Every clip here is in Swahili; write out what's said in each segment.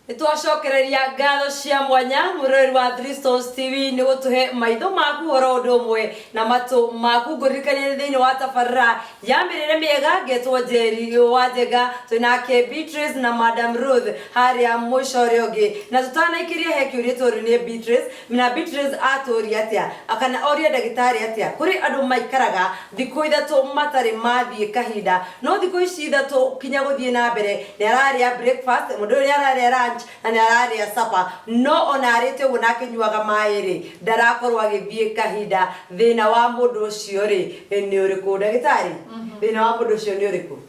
Nitwacokereria ngatho cia mwanya murori wa Three Stars TV ni gutuhe maitho maku horo ndomwe na matu maku ngurikania thiini wa tabarira ya mirire miega ngetwo Njeri wa Njega twinake Beatrice na Madam Ruth haria mucore ungi na tutanaikiria he kiuria toru ni Beatrice mina Beatrice aturi atia akana oria ndagitari atia kuri andu maikaraga thiku ithatu matari mathie kahinda no thiku ici ithatu kinya guthie na mbere ni araria breakfast mundu uri araria na nararia supper no onarite wona kinyuaga mairi ndarakorwo agithie kahinda thina wa mundu ucio ri ni uriku ndagitari thina wa mundu ucio ni uriku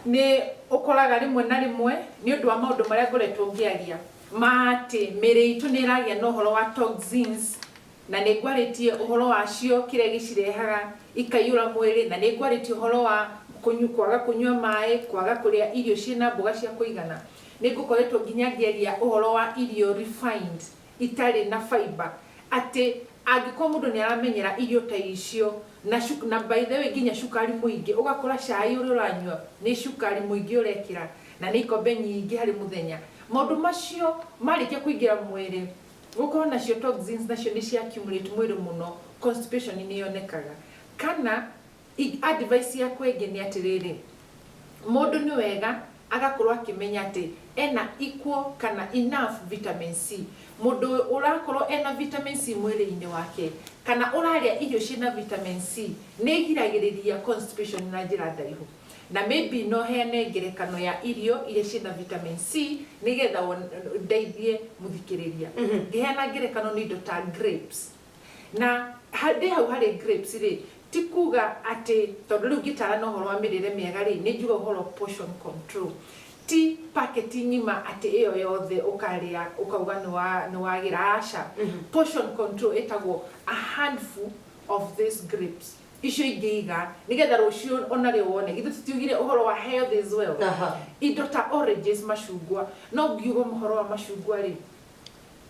ni ukoraga rimwe na rimwe ni undu wa maundu maria ngoretwo ngiaria mati miri itu ni iragia no horo wa toxins na ni gwaritie uhoro wacio kire gicirehaga ikayura mwiri na ni gwaritie uhoro wa kwaga kunyua mai kwaga kuria irio cina mboga cia kuigana nigukoretwo nginya ngiaria uhoro wa irio refined itari na fiber ati angiko mundu ni aramenyera irio ta icio na by the way nginya cukari muingi ugakora cai uri uranyua ni cukari muingi urekira na ni ikombe nyingi hari muthenya maundu macio marikia kuingira mwiri gukora nacio toxins nacio ni cia accumulate mwiri muno constipation ni yonekaga kana advice ya kwenge ni atiriri mundu ni wega agakorwo akimenya ati ena equal kana enough vitamin C mundu urakorwo ena vitamin C mwiri-ini wake kana uraria irio cina vitamin C ni giragiriria constipation na njira ndaihu na maybe no hene ngerekano ya irio iria cina vitamin C nigetha ndeithie muthikiriria ngihena ngerekano ni indo ta grapes na hadi hau hari grapes ri tikuga ati tondu riu gitara no horo wa mirire miega ri ni njuga horo portion control ti packet nyima ati iyo yothe ukaria ukauga ni wagira asha portion control etagwo a handful of these grapes icio ingiiga nigetha rucio onario wone githu tutiugire uhoro wa health as well indo ta oranges mashungwa no ngiugo muhoro wa mashungwa ri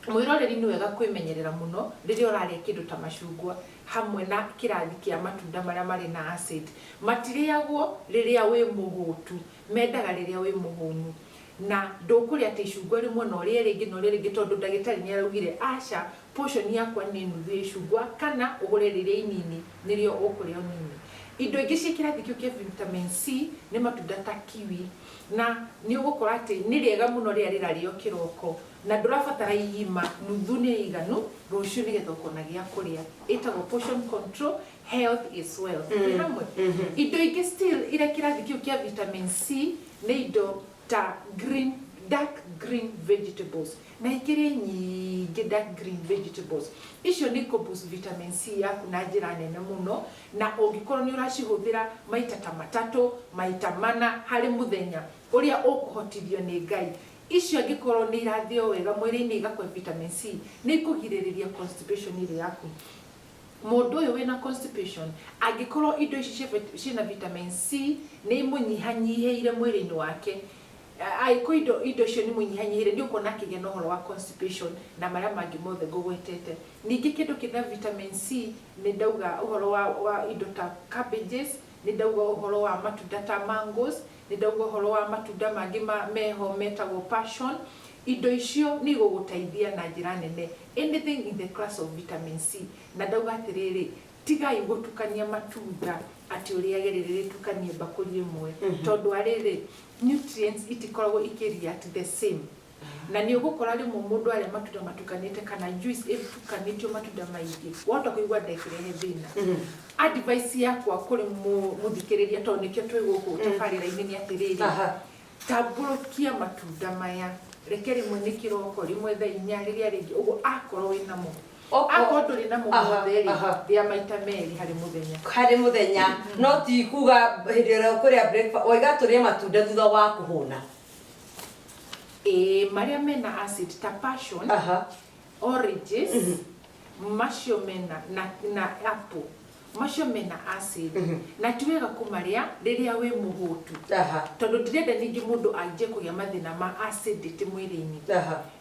mwiroreri ni wega kwimenyerera muno riria uraria kindu ta mashungwa hamwe na kirathi kia matunda maria mari na acid matiriagwo riria wi muhutu mendaga riria wi muhunyu na ndukuria ati icungwa rimwe no ringi tondu ndagitari ni araugire aca portion yakwa ni nuthu icungwa kana ugure riria inini nirio ukuria nini indo ingi cikirathi kio kia vitamin C ni matunda ta kiwi na ni ugukora ati ni riega muno ria rirario kiroko na ndurabatara igima nuthu ni iganu rucio nigetha ukonagia kuria itago portion control health is wealth hamwe indo ingi still ira kirathi kio kia vitamin C ni indo ta dark green vegetables na ikire nyingi dark green vegetables icio ni boost vitamin C yaku na njira nene muno na ungikorwo ni uracihuthira maita ta matatu maita mana hari muthenya uria ukuhotithio ni Ngai icio angikorwo ni irathio wega mwiri-ini igakwa vitamin C ni kugiririria constipation ile yaku mundu uyu wina constipation angikorwo indo ici cina vitamin C ni munyihanyiheire mwiri-ini wake aiko indo cio ni munyihanyihire ni ukona kige no horo wa constipation na maria mangi mothe ngugwetete ningi kindu kina vitamin C ni ndauga uhoro wa indo ta cabbages ni ndauga uhoro wa matunda ta mangoes ni ndauga uhoro wa matunda mangi meho metagwo passion indo icio ni guguteithia na njira nene anything in the class of vitamin C na ndauga atiriri tigai gutukania matunda ati uriagerere tukanie bakuri imwe tondu ariri nutrients itikoragwo ikiria at the same na ni ugukora rimwe mundu ari matunda matukanite kana juice itukanitio matunda maingi wota kuigwa ndekirehe thina advice yakwa kuri muthikiriria tondu nikio twi guku tabarira-ini ni atiriri taburukia matunda maya rekeri mwe ni kiroko rimwe thaa 4 riria ringi ugo akorwo wina mo akondo rina mutheri ya maita meri hari muthenya no ti kuga hindira kuria breakfast oiga turia matunda thutha wa kuhuna maria mena acid ta passion oranges macio mena na apple macio mena acid na tiwega kumaria riria wi muhutu tondu ndirenda ningi mundu anje kugia mathina ma acidity mwiri-ini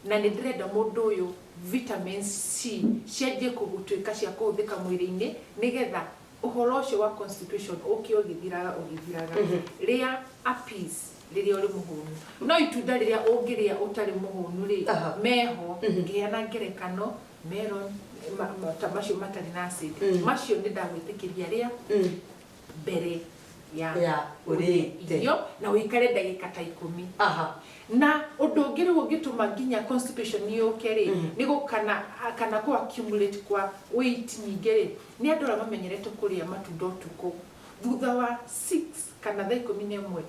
na ni ndirenda mundu uyu vitamin C cianjie kugutuika cia kuthika mwiri-ini nigetha uhoro ucio wa constipation ukio githiraga ria a piece riria uri muhunu no itunda riria ungiria utari muhunu ri meho ngiana ngerekano melon macio matari na acid macio ni ndagwitikiria ria mbere ya urite yo na wikare ndagika ta 10 na undu ungi riu ungituma nginya constipation yuke ri ni gukana ku accumulate kwa weight nyingi ri ni andu ara mamenyerete kuria matunda utuku thutha wa 6 kana thaa 11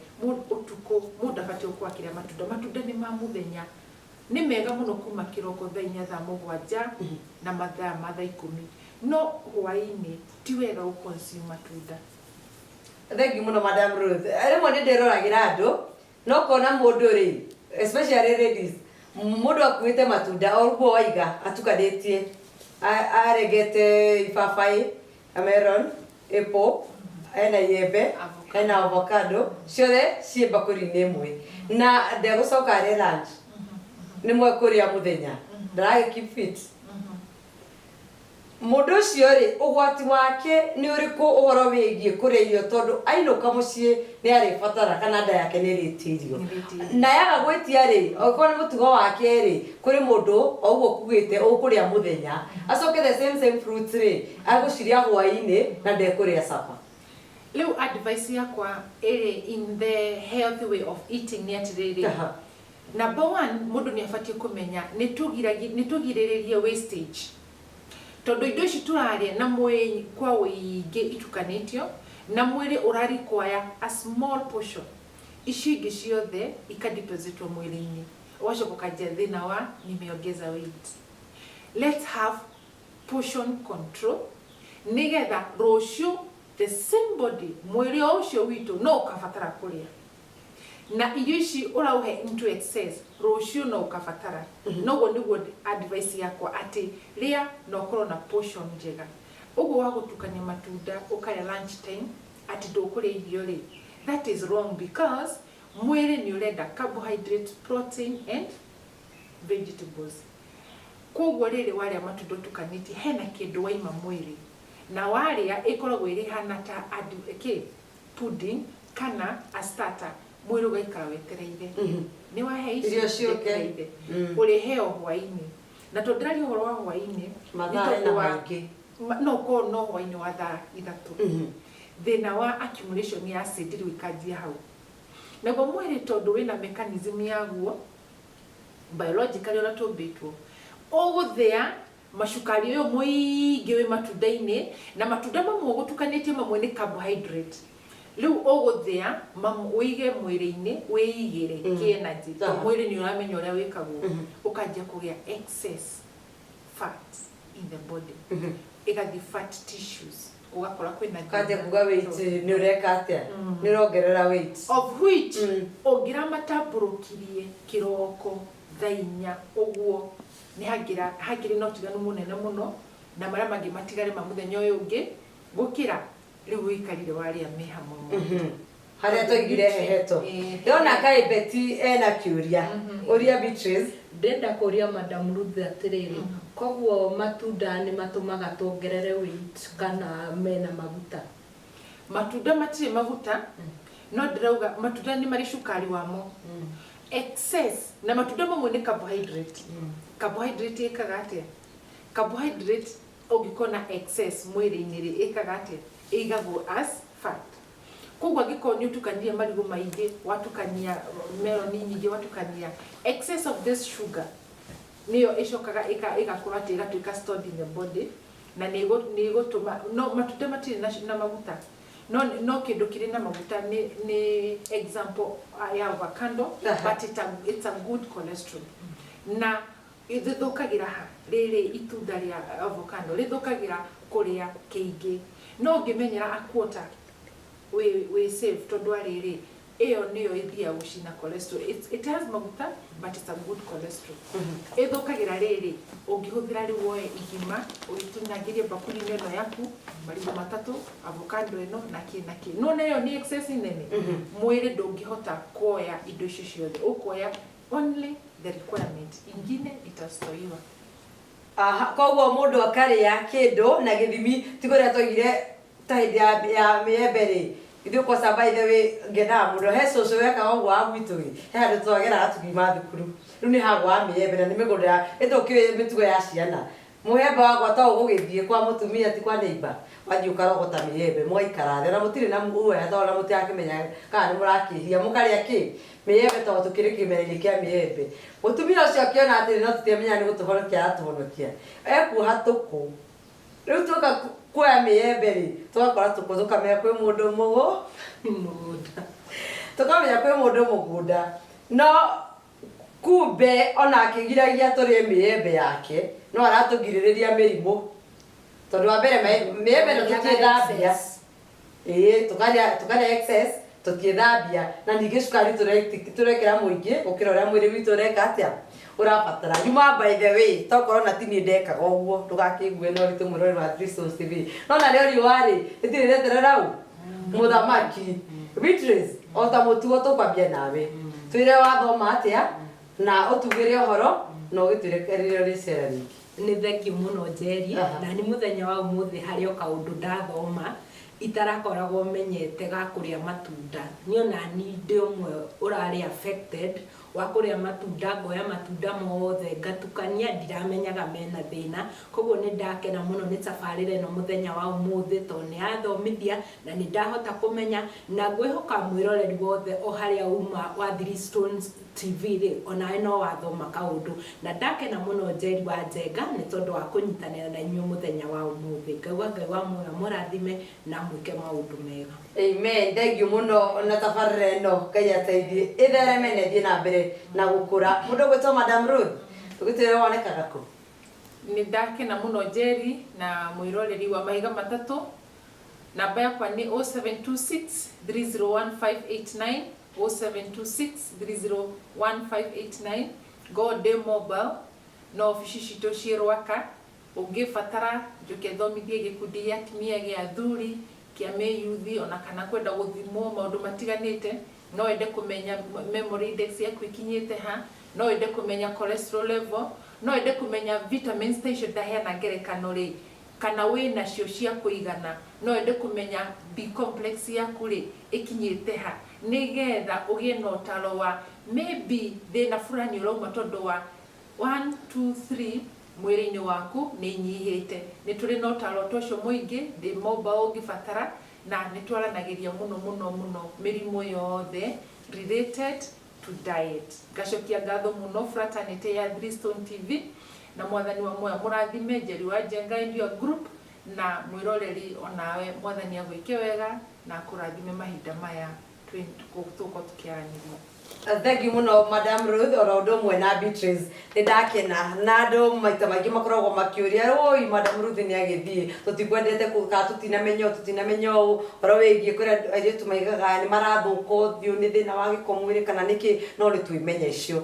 utuku mundu abati ukwakiria matunda ni ma muthenya ni mega muno kuma kiroko thaa 4 thaa 7 na mathaa ma thaa 10 no hwaini ti wega uconsume matunda. Thank you muno Madam Ruth. Rimwe ndi ndiroragira andu no kona mundu ri especially ladies mundu akuite matunda orugo waiga atukanitie aregete ipapai melon apple ena yembe ena avocado ciothe ciĩ bakuri-inĩ ĩmwe na ndegũcoka arĩ lunch nĩmwe kũrĩa mũthenya ndaragĩ keep fit mũndũ ũcio rĩ ũgwati wake nĩ ũrĩkũ ũhoro wĩgiĩ kũrĩa irio tondũ ainũka mũciĩ nĩ arĩbatara kana nda yake nĩ ĩrĩtĩirio na yaga gwĩtia rĩ okorwo nĩ mũtugo wake rĩ kũrĩ mũndũ o ũguo kugĩte ũkũrĩa mũthenya acoke the same fruits rĩ agũciria hwaĩ-inĩ na ndekũrĩa supper. Leo advice yakwa in the healthy way of eating ni atiriri. Number 1 mundu ni afatie kumenya nitugiriririe wastage. Tondu indo ici turaria na mwĩ kwa wĩingĩ itukanĩtio na mwĩrĩ ũrarikwaya a small portion. Ici ingĩ ciothe ikadepositwo mwĩrĩ-inĩ. Wacoka ũkanjia thĩna wa nimeongeza weight. Let's have portion control. Nigetha rũciũ the same body mwiri ucio witu no ukafatara kuria na irio ici urauhe into excess rucio no ukafatara noguo niguo advice yakwa ati ria no korwo na portion njega uguo wa gutukania matunda ukaria lunch time ati ndukuria irio ri that is wrong because mwiri ni urenda carbohydrate protein and vegetables koguo riri waria matunda tukaniti hena kindu waima mwiri na waria ikoragwo iri hana ta pudding kana a starter mwiri ugaikara wetereire ni wahe icio cioke uri heo hwaini na tondrari uhoro wa hwaini mathaa na maingĩ no hwaini wa thaa 3 thina wa accumulation ya acid riu ikanjia hau naguo mwiri tondu wina mechanism yaguo biologically ora tumbitwo uguthia macukari uyu muingi wi matunda-ini na matunda mamwe gutukanitie mamwe ni carbohydrate riu uguthia wige mwiri-ini wiigire energy to mwiri ni uramenya uria wikagwo ukanjia kugia excess fat in the body igathi fat tissues ugakora kwina kaje kuga weight ni ureka atia ni rongerera weight of which ongira mataburukirie kiroko thainya uguo ni hagire no tiganu munene muno na maria mangi matigare ma muthenya uyu ungi gukira riu ikarire waria me hamwe haria toigire heheto ndona kai Betty ena kiuria uria Beatrice ndenda kuria Madam Ruth atiriri koguo matunda ni matumaga tuongerere weight kana mena maguta matunda matire maguta no ndirauga matunda ni mari cukari wamo excess na matunda mamwe ni carbohydrate carbohydrate ikaga atia carbohydrate ugikona excess mwiri-ini ri ikaga atia igagwo as fat koguo angĩkorwo nĩ ũtukania marigũ maingĩ watukania meloni nyingĩ watukania excess of this sugar nĩyo ĩcokaga ĩgakũra atĩ ĩgatuĩka stored in the body na nĩ ĩgũtũma no matunda matirĩ na maguta no kĩndũ kĩrĩ na maguta nĩ example ya avocado but it's a good cholesterol na ithũkagĩra rĩrĩ itunda rĩa avocado rĩthũkagĩra kũrĩa kĩingĩ no ngĩmenyera a quarter we save tondu ariri iyo niyo ithia gucina cholesterol it has maguta but it's a good cholesterol ithukagira riri ungihuthira riu woe igima uitunangirie bakuri-ini ino yaku marigo matatu avocado ino na ki no nayo ni excess nene mwiri ndungihota kuoya indo icio ciothe ukuoya only the requirement ingine itastoiwa koguo mundu akaria kindu na githimi tiguria toigire ta hindi ya miembe ri ithu kwa sabai the ngena mundo he soso weka ogwa gwitu he handu twagera atugima thukuru riu ni hagwa miembe na nimigurira ithukire mitugo ya ciana muhemba wakwa ta ugugithie kwa mutumia ti kwa neighbor wathi ukarogota miembe mwaikara thera mutiri na muoya ta ona mutiakimenya kana ni murakihia mukaria ki miembe ta tukiri kimereri kia miembe mutumia ucio akiona atiri no tutiamenya ni gutuhonokia atuhonokia ekuha tuku riu tuka kwa miembe ri twakora tukuzuka me kwi mundu mugunda tukamenya kwi mundu mugunda no kumbe ona akigiragia turi miembe yake no aratugiririria mirimu tondu wa mbere miembe no tutithambia tukaria excess tutithambia na ningi cukari turekera muingi gukira uria mwiri witu ureka atia urabatara yuma by the way tokorwo na tini ndekaga uguo ndugakigue no ritu murori wa Dristons TV no na leo riwari itirirete rau muthamaki Beatrice ota mutugo tukwambia nawe twire wathoma atia na utugire uhoro no giturekerire ricera ringi ni thengi muno Njeri na ni muthenya wa umuthi hari o kaundu ndathoma itarakoragwo menyete ga kuria matunda niona ni ndi umwe urari affected wa kuria matunda ngoya matunda mothe ngatukania ndiramenyaga mena thina koguo ni ndakena muno ni safarire no muthenya wa umuthi to ni athomithia na ni ndahota kumenya na ngwihoka mwiroreri wothe o haria uma wa Dristons TV ri ona ino wathoma kaundu na ndakena muno Njeri wa Njenga ni tondu wa kunyitanira na inyu muthenya wa umuthi ngauga Ngai wa muoyo murathime na mwike maundu mega. Amen. Thank you muno na tafarire no Ngai ateithie ithereme ne thie na mbere na gukura mundu gwitwo Madam Ruth tugitire wonekaga ku ni ndakena muno Njeri na mwiroreri wa mahiga matatu namba yakwa ni 0726 301589 0726 301589 God Mobile no ofici cito cirwaka ungifatara njuke thomithie gikundi gia atumia gia thuri kia meyuthi ona kana kwenda guthimwo maundu matiganite no ende kumenya memory index yaku ikinyite ha no ende kumenya cholesterol level no ende kumenya vitamin station daheana ngerekano ri kana wina cio cia kuigana no ende kumenya B complex yaku ri ikinyite ha nigetha ugie no taro wa maybe thina fulani urauma tondu wa 1 2 3 mwiri-ini waku ni nyihite ni turi no taro tocio muingi ndi mobile ungifatara na ni twaranagiria muno mirimu yothe related to diet gacokia ngatho muno fraternity ya Dristons TV na mwathani wa moyo murathime Njeri wa Njenga India Group na mwiroreri onawe mwathani agwike wega na kurathime mahinda maya tuko tukiaraniria. Thank you muno Madam Ruth ora undu mwe na Beatrice ndakena na andu maita maingi makoragwo makiuria oi Madam Ruth ni agithie tutikwendete kuka tutinamenya ora wigie kuria ajetu maigaga ni marathuko thiu ni thina wa gikomwire kana niki no ri tuimenya icio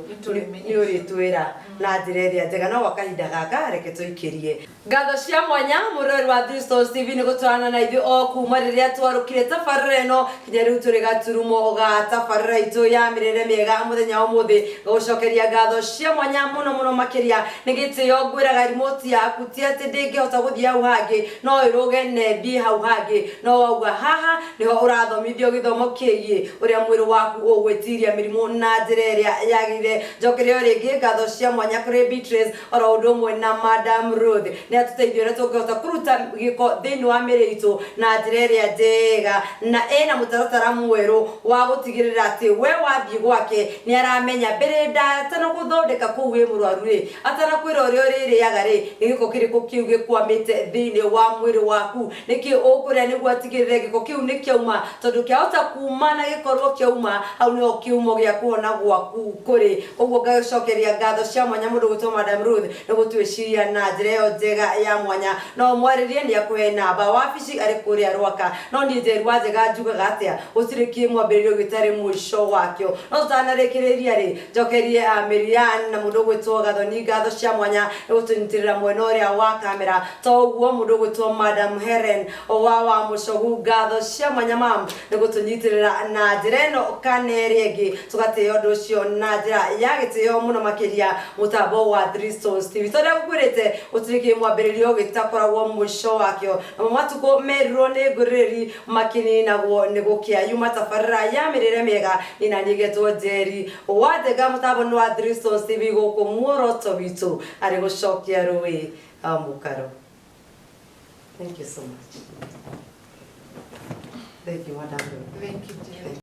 ni uri twira na njira iria njega no wakahinda gaka reke tuikirie ngatho cia mwanya murori wa Dristons TV ni gutwarana na ithu o kuma riria twarukire tafarira no kinya riu turi gaturumo ga tafarira itu ya mirire miega muthenya umuthi gucokeria ngatho cia mwanya muno makiria nigitio ngwiraga remote yaku ti ati ndingihota guthia hau hangi no iruge nebi hau hangi no wauga haha niho urathomithio githomo kigie uria mwiri waku ugwitiria mirimu na njira iria yagire njokerio ringi ngatho cia mwanya kuri Beatrice ora undu mwe na Madam Ruth ni atuteithio ria tungihota kuruta giko thiini wa miri itu na njira iria njega na ena mutaratara mweru wa gutigirira ati we wathie gwake ni aramenya mbere ndatana guthondeka kuu wi murwaru ri atana kwira uria uririaga ri giko kiriku kiu gikwamite thiini wa mwiri waku niki ukuria niguo atigirire giko kiu ni kiauma tondu kiahota kumana gikorwo kiauma au ni kiumo gia kuona gwaku kuri uguo ngacokeria ngatho cia mwanya mundu gwitwo Madam Ruth ni gutwiciria na njira yo njega ya mwanya no mwaririe ni akuhe namba wabici ari kuria rwaka no ni Njeri wa Njenga njugaga atia utiri kimwambiririo gitari mwisho wakio no tutanarekereria ri njokerie Miriam na mundu gwitwo Gathoni ngatho cia mwanya gutunyitirira mwena uria wa kamera toguo mundu gwitwo Madam Helen wa Mucogu ngatho cia mwanya mam ni gutunyitirira na njira ino kaneri ingi tugatio ndu cio na njira ya gitio muno makiria mutambo wa Three Stones TV tondu gukwirite utiriki mwambiririo gitakoragwo mwisho wakio na matuko meriro ni nguriri makini naguo ni gukia yuma tafarra ya mirire miega ina nigetwo Njeri wadega mutambo wa Three Stones TV guku muoroto witu ari gucokia rui amukaro. Thank you so much. Thank you, Madam. Thank you, Jerry.